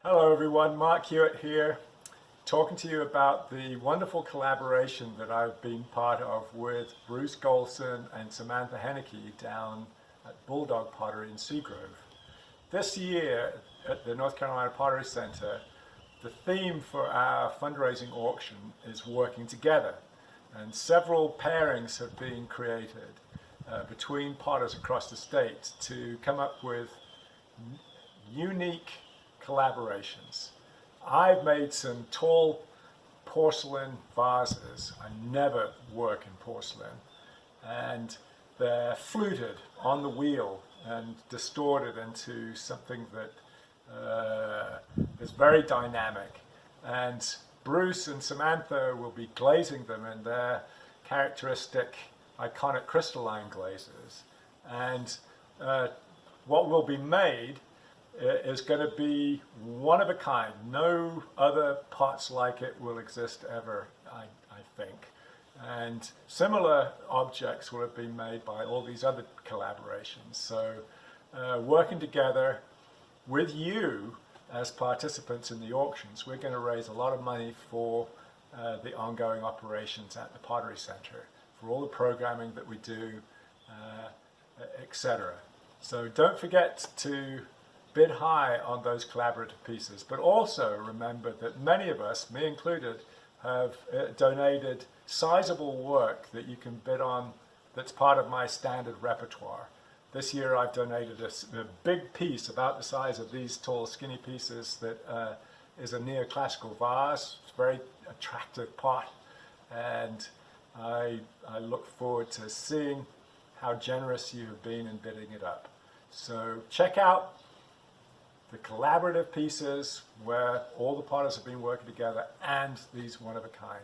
Hello everyone, Mark Hewitt here, talking to you about the wonderful collaboration that I've been part of with Bruce Golson and Samantha Henneke down at Bulldog Pottery in Seagrove. This year at the North Carolina Pottery Center, the theme for our fundraising auction is working together, and several pairings have been created between potters across the state to come up with unique collaborations. I've made some tall porcelain vases. I never work in porcelain, and they're fluted on the wheel and distorted into something that is very dynamic. And Bruce and Samantha will be glazing them in their characteristic iconic crystalline glazes. And what will be made is going to be one of a kind. No other pots like it will exist ever, I think. And similar objects will have been made by all these other collaborations. So working together with you as participants in the auctions, we're going to raise a lot of money for the ongoing operations at the Pottery Center, for all the programming that we do, etc. So don't forget to bid high on those collaborative pieces, but also remember that many of us, me included, have donated sizable work that you can bid on that's part of my standard repertoire. This year I've donated a big piece about the size of these tall skinny pieces that is a neoclassical vase. It's a very attractive pot, and I look forward to seeing how generous you have been in bidding it up. So check out the collaborative pieces where all the potters have been working together and these one-of-a-kind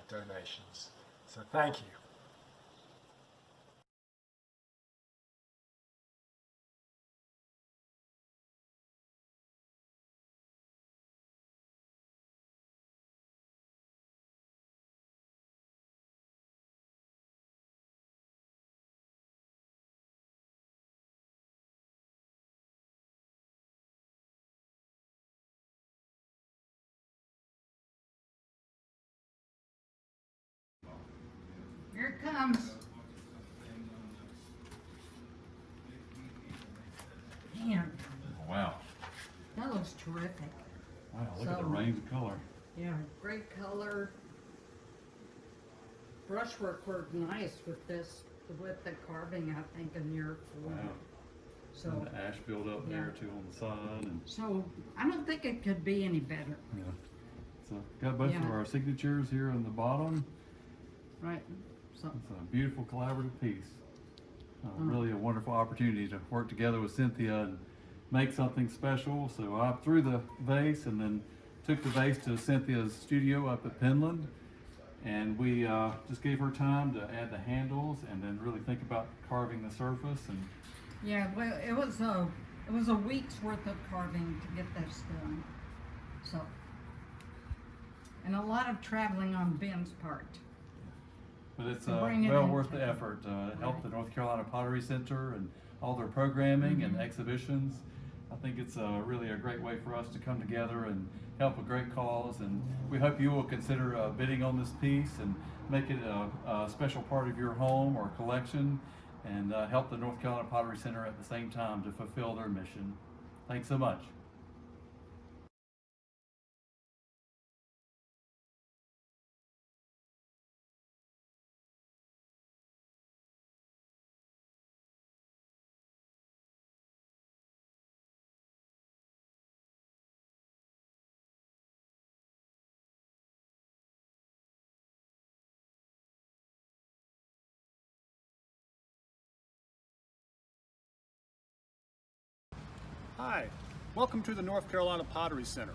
donations. So thank you. Here it comes. Man, Wow. that looks terrific. Wow, look at the range of color. Yeah, great color. Brushwork worked nice with this, with the carving, I think, in your form. Wow. So, And the ash buildup there too on the side, and so I don't think it could be any better, yeah. So got both of Yeah. our signatures here on the bottom. right? So, It's a beautiful collaborative piece. Really a wonderful opportunity to work together with Cynthia and make something special. So I threw the vase and then took the vase to Cynthia's studio up at Penland, and we just gave her time to add the handles and then really think about carving the surface. And yeah, well, it was a week's worth of carving to get this done. So, and a lot of traveling on Ben's part. But it's To bring it well in. worth the effort to help Right. the North Carolina Pottery Center and all their programming and exhibitions. I think it's really a great way for us to come together and help a great cause, and we hope you will consider bidding on this piece and make it a special part of your home or collection, and help the North Carolina Pottery Center at the same time to fulfill their mission. Thanks so much. Hi, welcome to the North Carolina Pottery Center.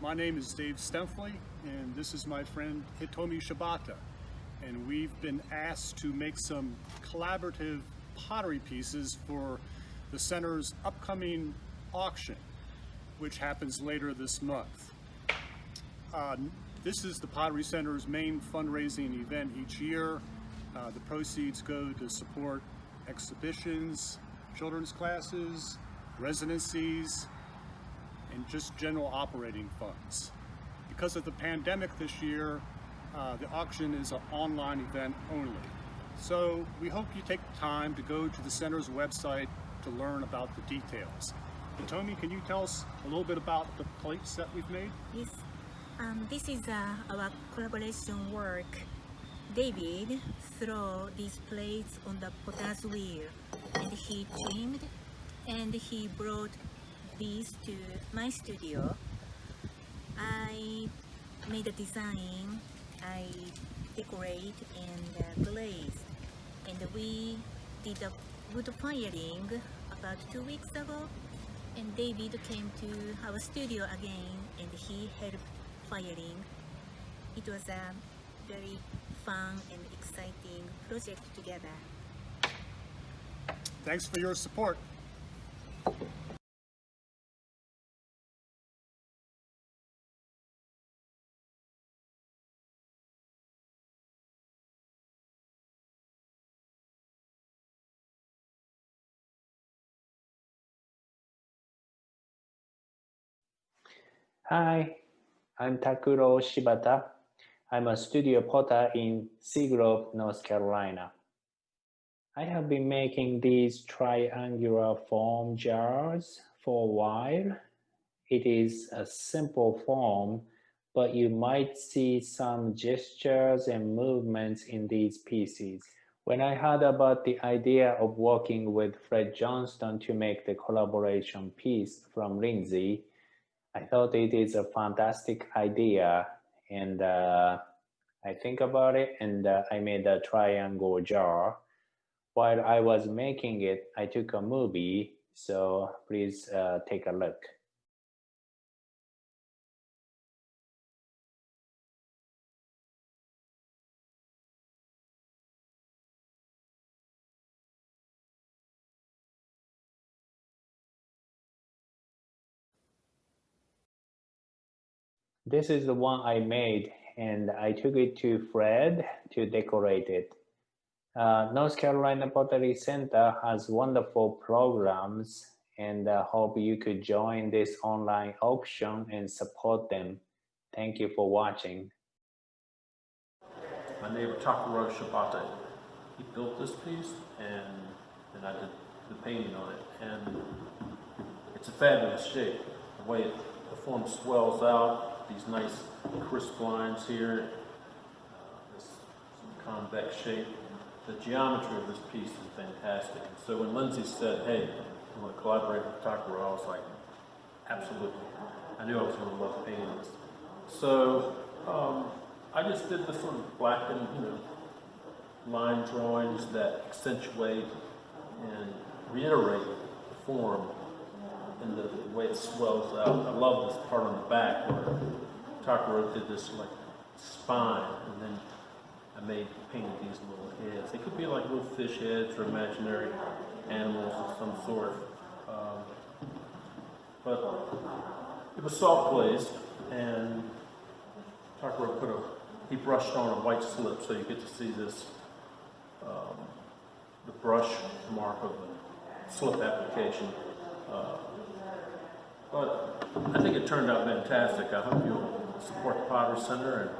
My name is Dave Stempley, and this is my friend Hitomi Shibata. And we've been asked to make some collaborative pottery pieces for the center's upcoming auction, which happens later this month. This is the Pottery Center's main fundraising event each year. The proceeds go to support exhibitions, children's classes, residencies, and just general operating funds. Because of the pandemic this year, the auction is an online event only. So we hope you take the time to go to the center's website to learn about the details. Hitomi, can you tell us a little bit about the plates that we've made? Yes, this is our collaboration work. David threw these plates on the potter's wheel and he trimmed and he brought these to my studio. I made a design, I decorate and glaze, and we did a wood firing about 2 weeks ago, and David came to our studio again and he helped firing. It was a very fun and exciting project together. Thanks for your support. Hi, I'm Takuro Shibata. I'm a studio potter in Seagrove, North Carolina. I have been making these triangular foam jars for a while. It is a simple form, but you might see some gestures and movements in these pieces. When I heard about the idea of working with Fred Johnston to make the collaboration piece from Lindsay, I thought it is a fantastic idea, and I think about it, and I made a triangle jar. While I was making it, I took a movie, so please take a look. This is the one I made, and I took it to Fred to decorate it. North Carolina Pottery Center has wonderful programs, and I hope you could join this online auction and support them. Thank you for watching. My neighbor Takuro Shibata, he built this piece and I did the painting on it, and it's a fabulous shape. The way the form swells out, these nice crisp lines here, this convex shape. The geometry of this piece is fantastic. So when Lindsay said, hey, I want to collaborate with Takuro, I was like, absolutely. I knew I was going to love painting this. So I just did the sort of black and line drawings that accentuate and reiterate the form and the way it swells out. I love this part on the back where Takuro did this like spine, and then I painted these little heads. They could be like little fish heads or imaginary animals of some sort. But it was soft glazed, and Takuro he brushed on a white slip, so you get to see this, the brush mark of the slip application. But I think it turned out fantastic. I hope you'll support the Pottery Center and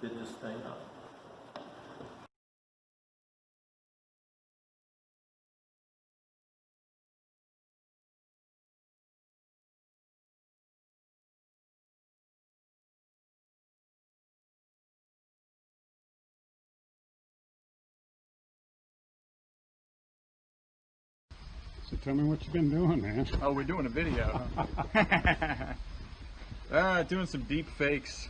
bid this thing up. So tell me what you've been doing, man. Oh, we're doing a video. Doing some deep fakes.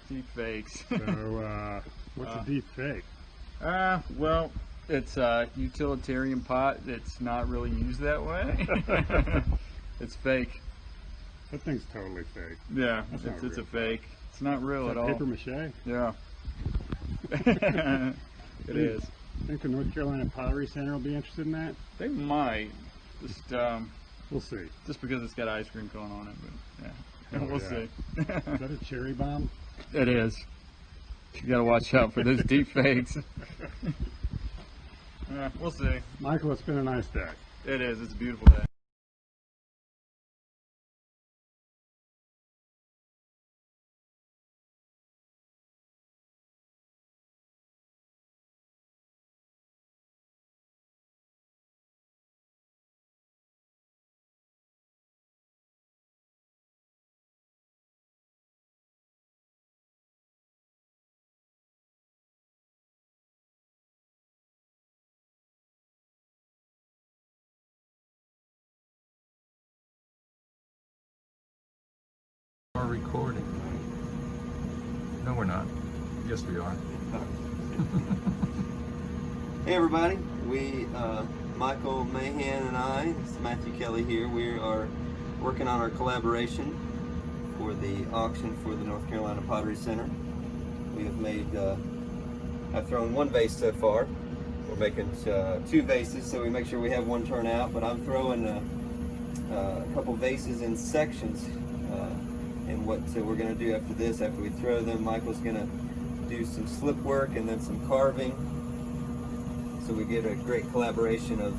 Deep fakes. So, what's a deep fake? Well, it's a utilitarian pot that's not really used that way. It's fake. That thing's totally fake. Yeah, That's it's a not fake. It's not real Is at that all. paper mache? Yeah. It is. Think the North Carolina Pottery Center will be interested in that? They might. Just We'll see. just because it's got ice cream going on it, but yeah. Oh, We'll yeah. see. Is that a cherry bomb? It is. You gotta watch out for those deep fakes. We'll see. Michael, it's been a nice day. It is. It's a beautiful day. Are recording. No, we're not. Yes, we are. Hey everybody, Michael Mahan and I, this is Matthew Kelly here, we are working on our collaboration for the auction for the North Carolina Pottery Center. We have made, I've thrown one vase so far. We're making two vases so we make sure we have one turn out, but I'm throwing a couple vases in sections. And what we're going to do after this, after we throw them, Michael's going to do some slip work and then some carving. So we get a great collaboration of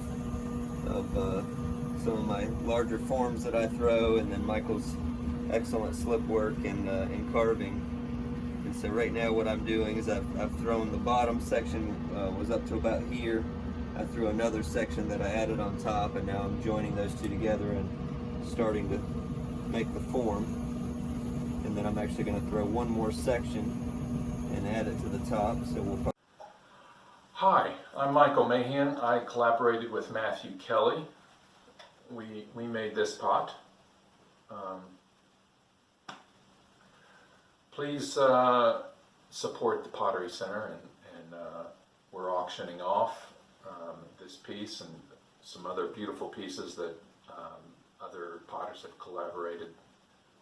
some of my larger forms that I throw, and then Michael's excellent slip work and carving. And so right now what I'm doing is I've thrown the bottom section, was up to about here. I threw another section that I added on top, and now I'm joining those two together and starting to make the form. And then I'm actually going to throw one more section and add it to the top. So we'll. Hi, I'm Michael Mahan. I collaborated with Matthew Kelly. We made this pot. Please support the Pottery Center, and we're auctioning off this piece and some other beautiful pieces that other potters have collaborated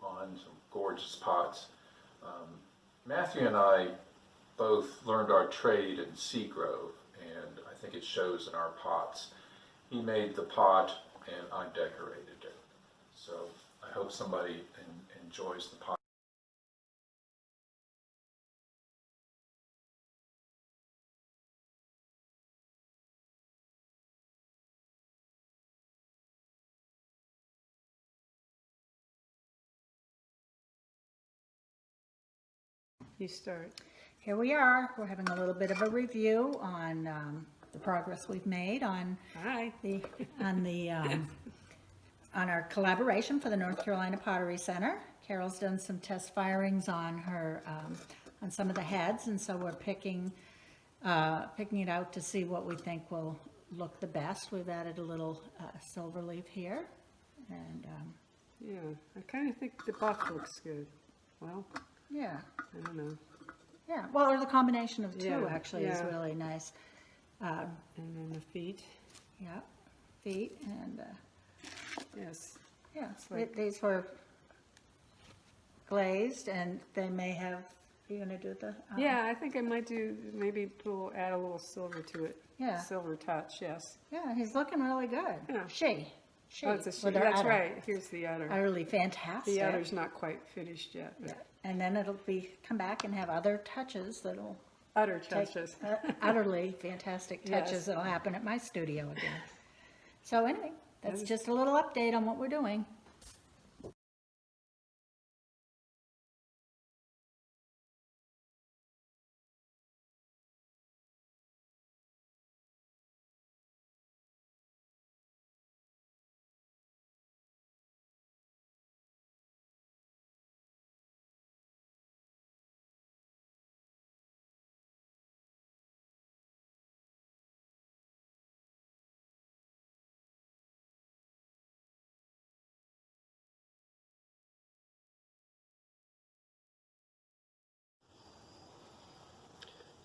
on, some gorgeous pots. Matthew and I both learned our trade in Seagrove, and I think it shows in our pots. He made the pot and I decorated it. So I hope somebody enjoys the pot. You start. Here we are. We're having a little bit of a review on the progress we've made on on our collaboration for the North Carolina Pottery Center. Carol's done some test firings on her on some of the heads, and so we're picking it out to see what we think will look the best. We've added a little silver leaf here, and yeah, I kind of think the buff looks good. Well. Yeah. I don't know. Yeah, well, or the combination of two actually is yeah. really nice. And then the feet. Yeah, feet and yes. Yeah, Like, these were glazed, and they may have. You're gonna do the. Yeah, I think I might do maybe add a little silver to it. Yeah. Silver touch. Yes. Yeah, he's looking really good. Yeah. She. Oh, it's a she. with her That's udder. right. Here's the udder. Utterly fantastic. The udder's not quite finished yet. Yeah, and then it'll come back and have other touches that'll. Udder touches. Utterly fantastic touches Yes. that'll happen at my studio again. So anyway, that's just a little update on what we're doing.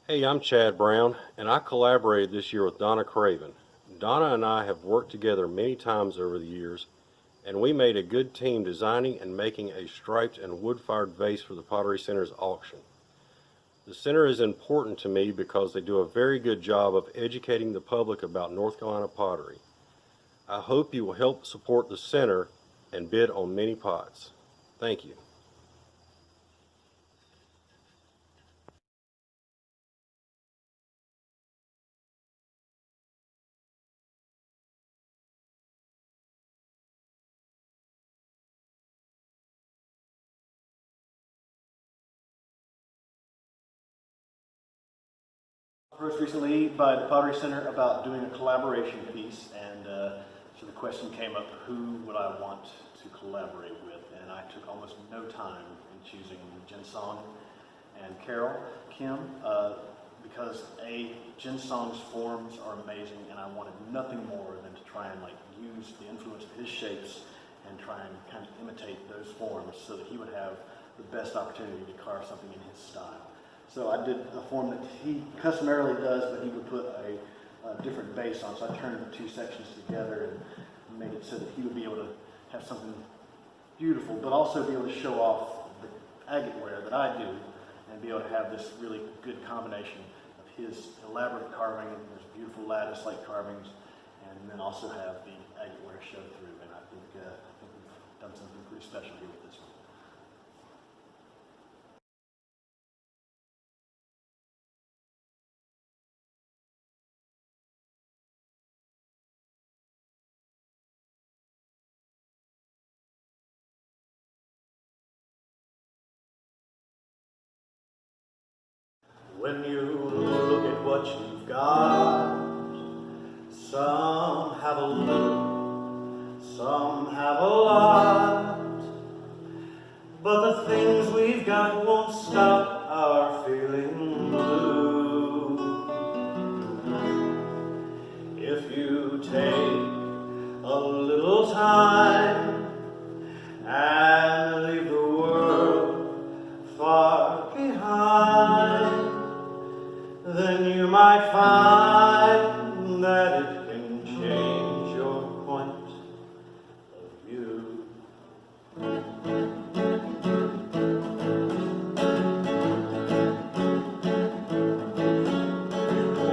Hey, I'm Chad Brown, and I collaborated this year with Donna Craven. Donna and I have worked together many times over the years, and we made a good team designing and making a striped and wood-fired vase for the Pottery Center's auction. The center is important to me because they do a very good job of educating the public about North Carolina pottery. I hope you will help support the center and bid on many pots. Thank you. Approached recently by the Pottery Center about doing a collaboration piece, and so the question came up, who would I want to collaborate with? And I took almost no time in choosing Jin Song and Carol Kim, because Jin Song's forms are amazing, and I wanted nothing more than to try and use the influence of his shapes and try and kind of imitate those forms so that he would have the best opportunity to carve something in his style. So I did a form that he customarily does, but he would put a different base on. So I turned the two sections together and made it so that he would be able to have something beautiful, but also be able to show off the agate ware that I do and be able to have this really good combination of his elaborate carving, and there's beautiful lattice-like carvings, and then also have the agate ware show through. And I think we've done something pretty special here with this one. When you look at what you've got, some have a little, some have a lot, but the things we've got won't stop our feeling blue. If you take a little time and leave the world far behind, then you might find that it can change your point of view.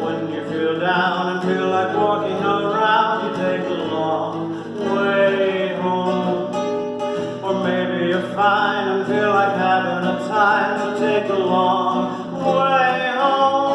When you feel down and feel like walking around, you take a long way home. Or maybe you're fine and feel like having a time, so take a long way home.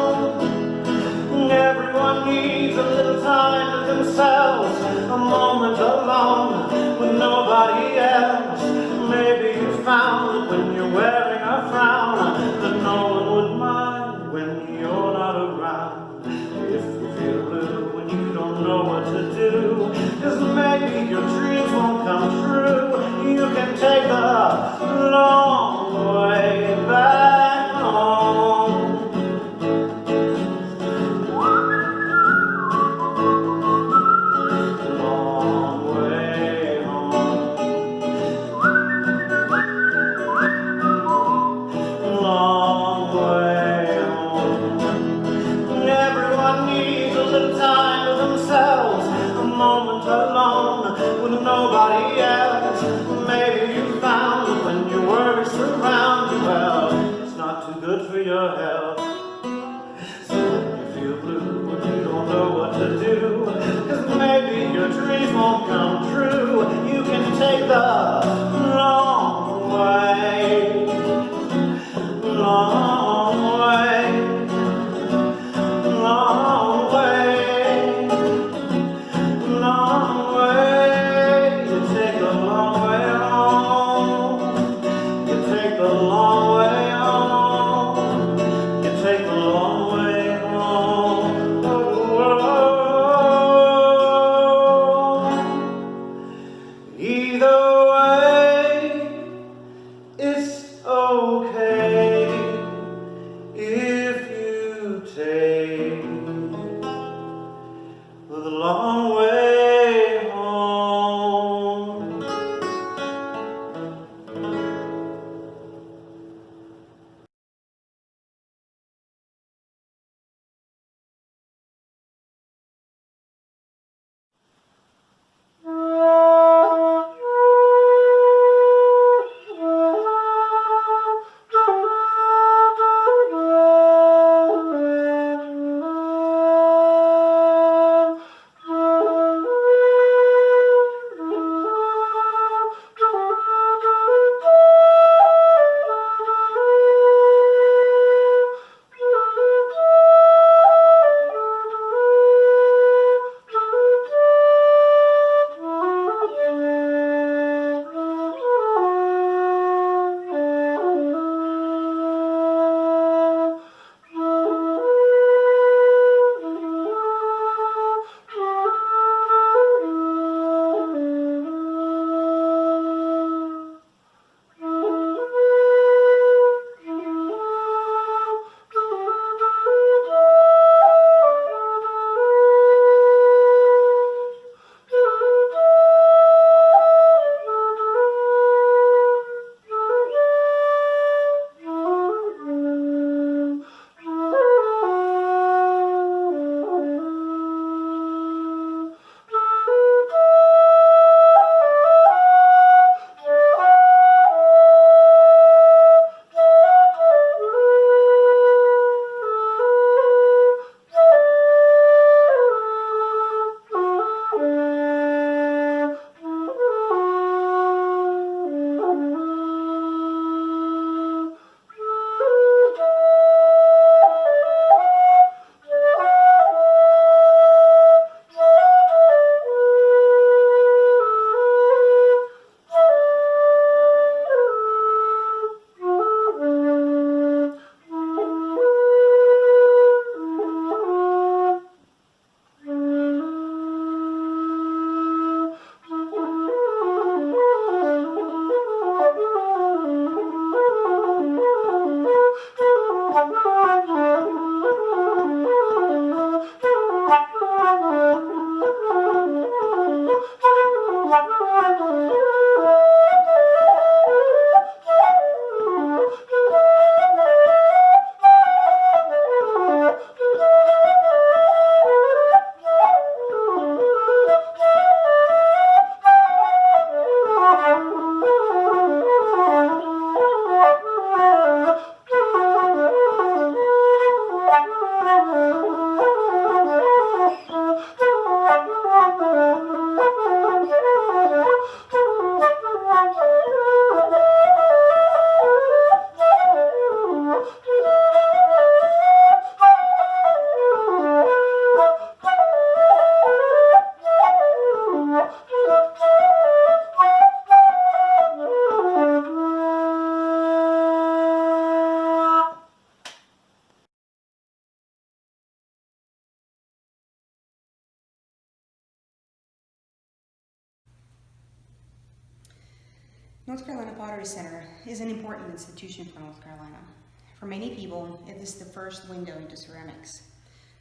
Everyone needs a little time to themselves, a moment alone with nobody else. Maybe you found that when you're wearing a frown, that no one would mind when you're not around. If you feel blue when you don't know what to do, 'cause maybe your dreams won't come true, you can take a long way back home. Alone with nobody else. Maybe you found that when you North Carolina Pottery Center is an important institution for North Carolina. For many people, it is the first window into ceramics.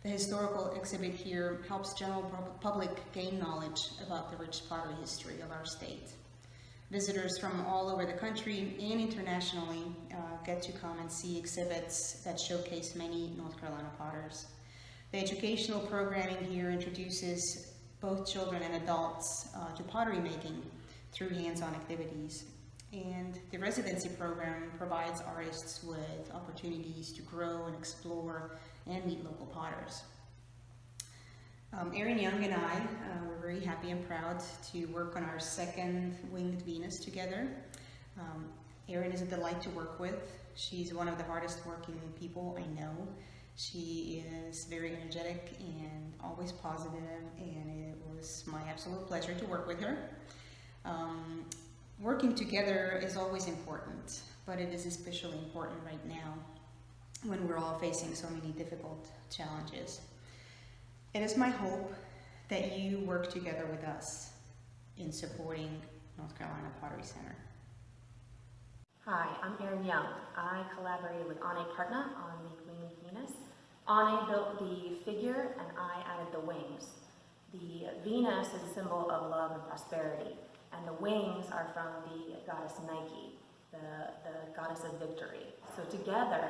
The historical exhibit here helps general public gain knowledge about the rich pottery history of our state. Visitors from all over the country and internationally get to come and see exhibits that showcase many North Carolina potters. The educational programming here introduces both children and adults to pottery making through hands-on activities. And the residency program provides artists with opportunities to grow and explore and meet local potters. Erin Young and I were very happy and proud to work on our second Winged Venus together. Erin is a delight to work with. She's one of the hardest working people I know. She is very energetic and always positive, and it was my absolute pleasure to work with her. Working together is always important, but it is especially important right now when we're all facing so many difficult challenges. It is my hope that you work together with us in supporting North Carolina Pottery Center. Hi, I'm Erin Young. I collaborated with Ane Partner on the Winged Venus. Ane built the figure and I added the wings. The Venus is a symbol of love and prosperity, and the wings are from the goddess Nike, the goddess of victory. So together,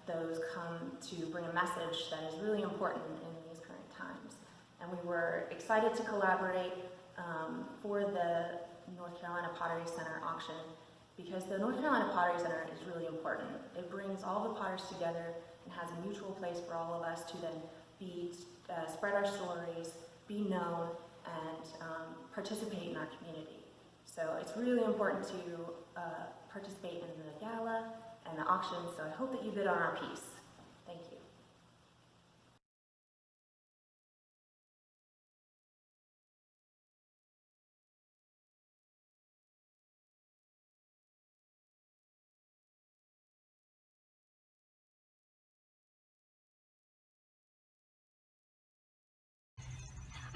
those come to bring a message that is really important in these current times. And we were excited to collaborate for the North Carolina Pottery Center auction, because the North Carolina Pottery Center is really important. It brings all the potters together and has a mutual place for all of us to then spread our stories, be known, and participate in our community. So it's really important to participate in the gala and the auction, so I hope that you bid on our piece. Thank you.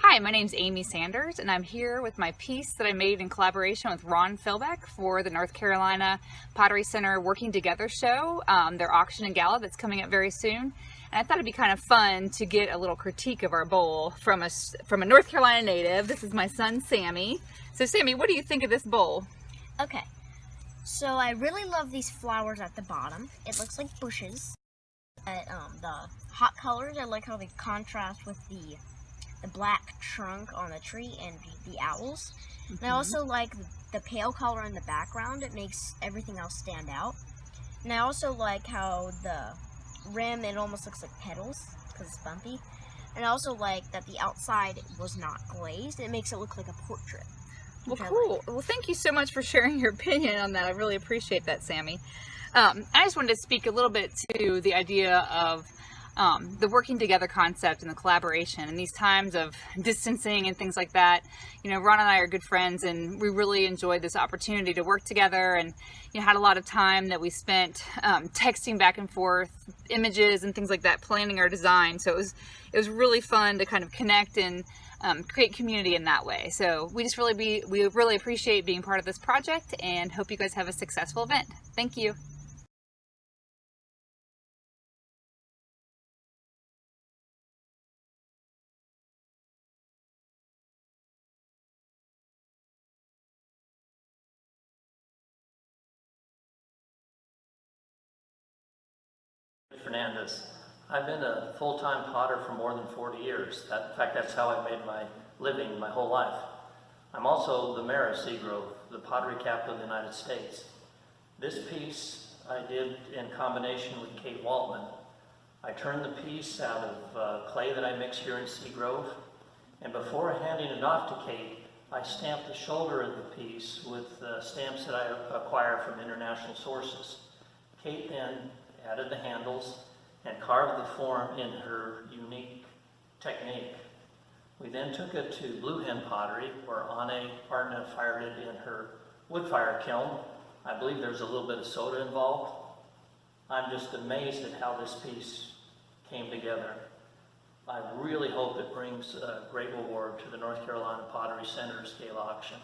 Hi, my name's Amy Sanders, and I'm here with my piece that I made in collaboration with Ron Philbeck for the North Carolina Pottery Center Working Together show, their auction and gala that's coming up very soon. And I thought it'd be kind of fun to get a little critique of our bowl from a North Carolina native. This is my son, Sammy. So Sammy, what do you think of this bowl? Okay, so I really love these flowers at the bottom. It looks like bushes. The hot colors, I like how they contrast with the black trunk on the tree and the owls. And I also like the pale color in the background. It makes everything else stand out. And I also like how the rim, it almost looks like petals because it's bumpy. And I also like that the outside was not glazed. It makes it look like a portrait. Well, cool. Well, thank you so much for sharing your opinion on that. I really appreciate that, Sammy. I just wanted to speak a little bit to the idea of the working together concept and the collaboration in these times of distancing and things like that. You know, Ron and I are good friends, and we really enjoyed this opportunity to work together, and had a lot of time that we spent texting back and forth images and things like that, planning our design. So it was really fun to kind of connect and create community in that way. So we really appreciate being part of this project, and hope you guys have a successful event. Thank you. Fernandez. I've been a full-time potter for more than 40 years. In fact, that's how I made my living my whole life. I'm also the mayor of Seagrove, the pottery capital of the United States. This piece I did in combination with Kate Waltman. I turned the piece out of clay that I mixed here in Seagrove, and before handing it off to Kate, I stamped the shoulder of the piece with stamps that I acquired from international sources. Kate then added the handles and carved the form in her unique technique. We then took it to Blue Hen Pottery, where Ane Partner fired it in her wood fire kiln. I believe there's a little bit of soda involved. I'm just amazed at how this piece came together. I really hope it brings a great reward to the North Carolina Pottery Center's Gala auction.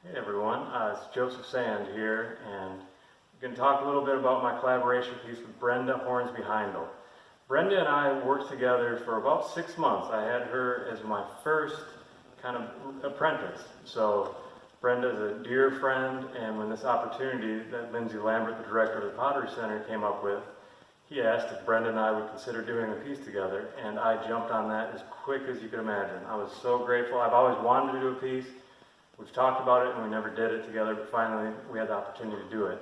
Hey everyone, it's Joseph Sand here, and I'm going to talk a little bit about my collaboration piece with Brenda Hornsby-Heindel. Brenda and I worked together for about 6 months. I had her as my first kind of apprentice. So Brenda's a dear friend, and when this opportunity that Lindsay Lambert, the director of the Pottery Center, came up with, he asked if Brenda and I would consider doing a piece together, and I jumped on that as quick as you could imagine. I was so grateful. I've always wanted to do a piece. We've talked about it and we never did it together, but finally we had the opportunity to do it.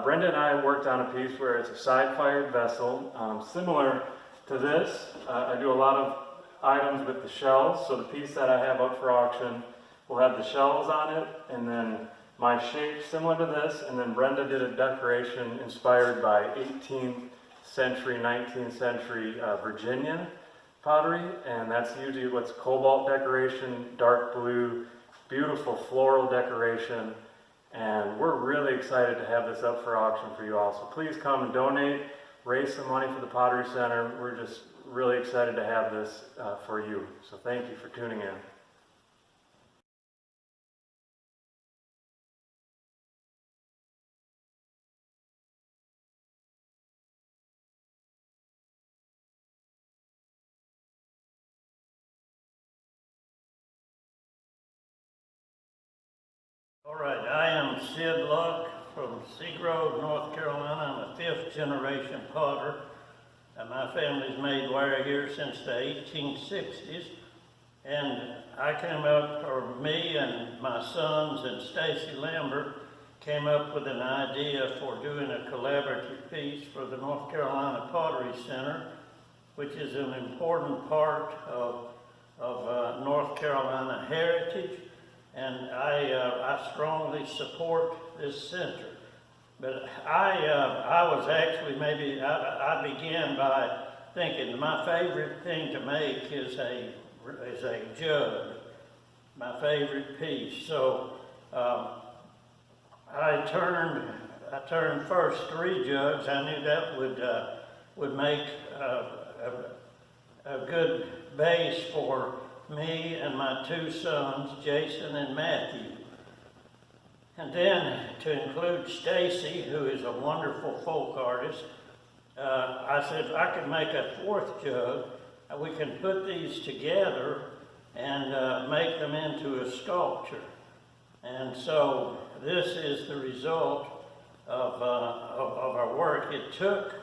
Brenda and I worked on a piece where it's a side-fired vessel, similar to this. I do a lot of items with the shells, so the piece that I have up for auction will have the shells on it, and then my shape similar to this, and then Brenda did a decoration inspired by 18th century, 19th century Virginian pottery, and that's usually what's cobalt decoration, dark blue, beautiful floral decoration, and we're really excited to have this up for auction for you all. So please come and donate, raise some money for the Pottery Center. We're just really excited to have this for you. So thank you for tuning in. All right, I am Sid Luck from Seagrove, North Carolina. I'm a 5th generation potter. My family's made ware here since the 1860s. And I came up, or me and my sons and Stacy Lambert came up with an idea for doing a collaborative piece for the North Carolina Pottery Center, which is an important part of North Carolina heritage. And I strongly support this center. But I was actually I began by thinking my favorite thing to make is a jug, my favorite piece. So I turned first 3 jugs. I knew that would make a good base for me and my 2 sons, Jason and Matthew. And then to include Stacy, who is a wonderful folk artist, I said if I could make a 4th jug, we can put these together and make them into a sculpture. And so this is the result of our work. It took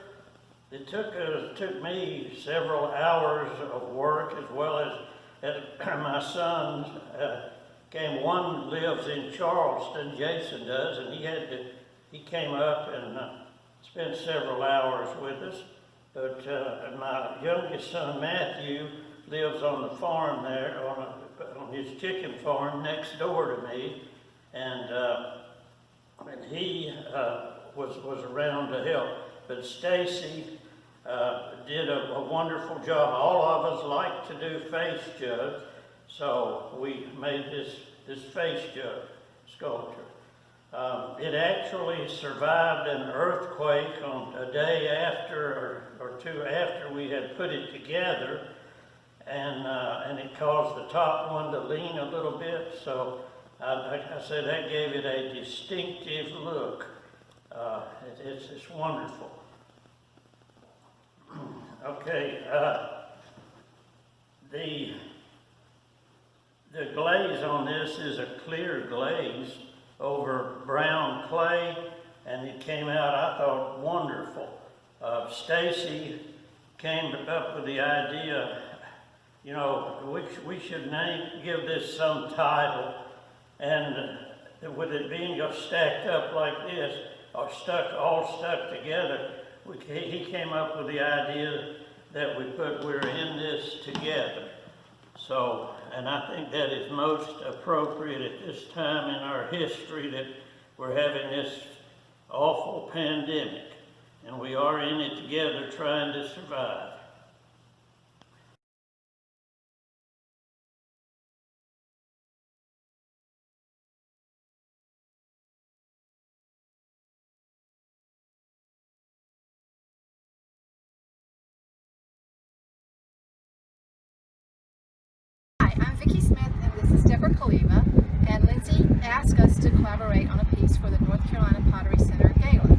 me several hours of work, as well as my sons one lives in Charleston, Jason does, and he came up and spent several hours with us. But my youngest son, Matthew, lives on the farm there, on his chicken farm next door to me, and he was around to help. But Stacy did a wonderful job. All of us like to do face jugs, so we made this face jug sculpture. It actually survived an earthquake on a day after or 2 after we had put it together, and it caused the top one to lean a little bit. So I said that gave it a distinctive look. It's wonderful. Okay, the glaze on this is a clear glaze over brown clay, and it came out, I thought, wonderful. Stacy came up with the idea, you know, we should give this some title, and with it being stacked up like this, or all stuck together, he came up with the idea that we're in this together. So, and I think that is most appropriate at this time in our history, that we're having this awful pandemic, and we are in it together trying to survive. Hi, I'm Vicki Smith, and this is Deborah Kaliva, and Lindsay ask us to collaborate on a piece for the North Carolina Pottery Center Gala.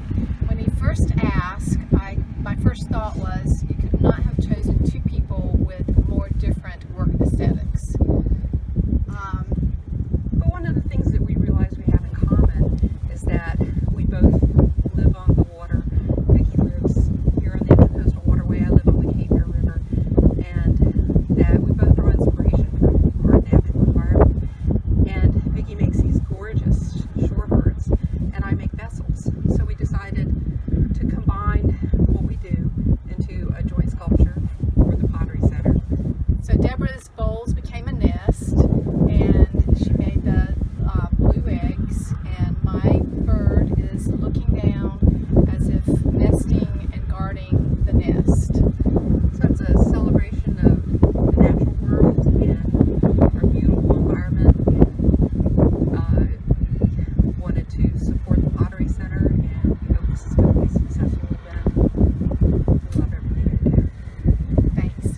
When he first asked, my first thought was you could not have chosen two people with more different work aesthetics. But one of the things that we realize we have in common is that we both live on the water. Vicki lives here on the Intercoastal Waterway. I live on the Cape Fear River, and that we both draw inspiration from our natural environment. And Vicki makes these gorgeous shorebirds, and I make vessels. So we decided to combine what we do into a joint sculpture for the Pottery Center. So Deborah's bowls became a nest, and she made the blue eggs, and my bird is looking down as if nesting and guarding the nest. So it's a celebration of the natural world and our beautiful environment. We wanted to support the Pottery Center, and we hope this is going to be a successful event. We love everything they do. Thanks.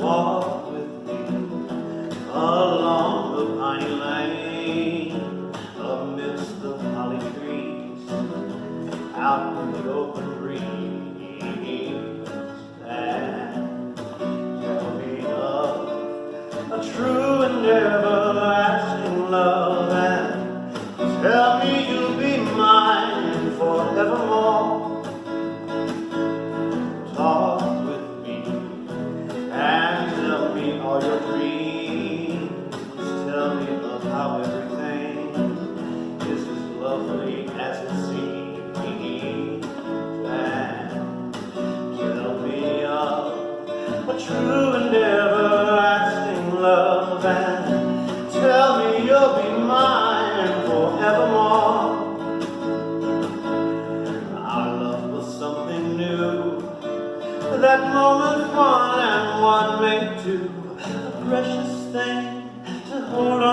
Walk with me along the piney lane, amidst the holly trees, out in the open breeze, and tell me of a true and everlasting love, and tell me you'll be mine forevermore. Talk with me and tell me all your dreams. Tell me of how everything is as lovely as it seems. And tell me of a true and everlasting love, and tell me you'll be mine forevermore. Our love was something new, that moment one and one made two, a precious thing to hold on